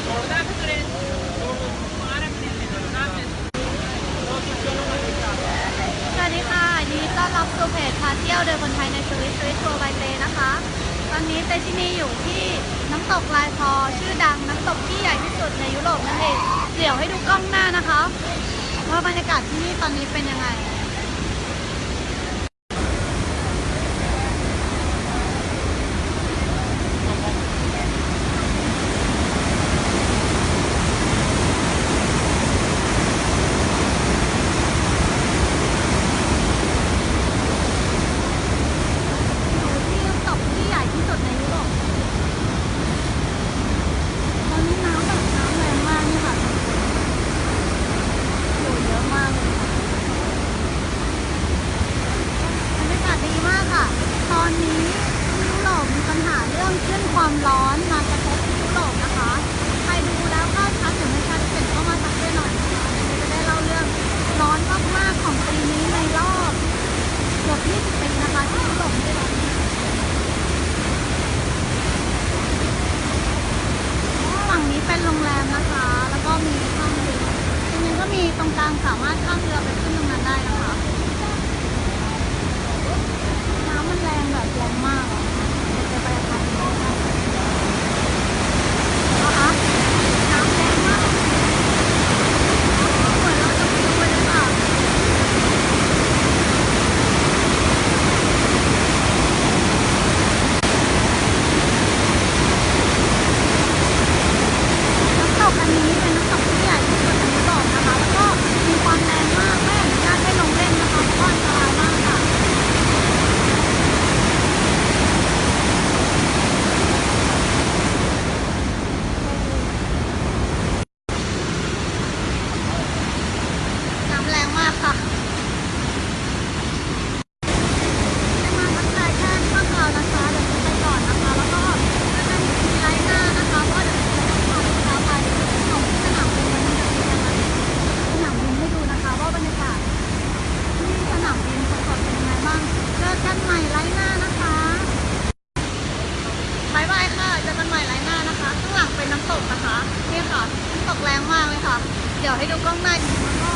สวัสดีค่ะยินดีต้อนรับสู่เพจพาเที่ยวโดยคนไทยในสวิตทัวร์บายเตนะคะ ตอนนี้เตที่นี่อยู่ที่น้ำตกลายพอชื่อดังน้ำตกที่ใหญ่ที่สุดในยุโรปนั่นเองเดี๋ยวให้ดูกล้องหน้านะคะว่าบรรยากาศที่นี่ตอนนี้เป็นยังไงตอนนี้ยุโรปมีปัญหาเรื่องคลื่นความร้อนมากระทบที่ยุโรปนะคะ ใครดูแล้วก็ชัดหรือไม่ชัดเขียนเข้ามาทักด้วยหน่อยนะคะจะได้เล่าเรื่องร้อนมากๆของปีนี้ในรอบเกือบ20 ปีนะคะที่ยุโรปไม่ได้ร้อนฝั่งนี้เป็นโรงแรมนะคะ แล้วก็มีข้ามเรือตรงนี้ก็มีตรงกลางสามารถข้ามเรือไปขึ้นตรงนั้นได้นะคะน้ำมันแรงแบบแรงมากจะไปทางนี้นะคะน้ำแรงมากเหมือนเราจะไปดูเลยค่ะน้ำตกอันนี้เป็นน้ำตกที่ใหญ่ที่สุดในยุโรปนะคะ แล้วก็มีความแรงมากไม่อนุญาตให้ลงเล่นนะคะเพราะว่าอันตรายมากค่ะน้ำแรงมากค่ะมาทักทายแค่ข้างเรานะคะเดี๋ยวจะไปก่อนนะคะแล้วก็จะเป็นไลน์หน้านะคะเพราะเดี๋ยวจะพาลูกค้าไปของสนามบินมันจะเป็นยังไงสนามบินให้ดูนะคะว่าบรรยากาศที่สนามบินสดๆเป็นยังไงบ้างเจอกันใหม่ไลน์หน้านะคะบายบายค่ะเจอกันใหม่ไลน์หน้านะคะข้างหลังเป็นน้ำตกนะคะนี่ค่ะน้ำตกแรงมากเลยค่ะเดี๋ยวให้ดูกล้องหน้าแล้วก็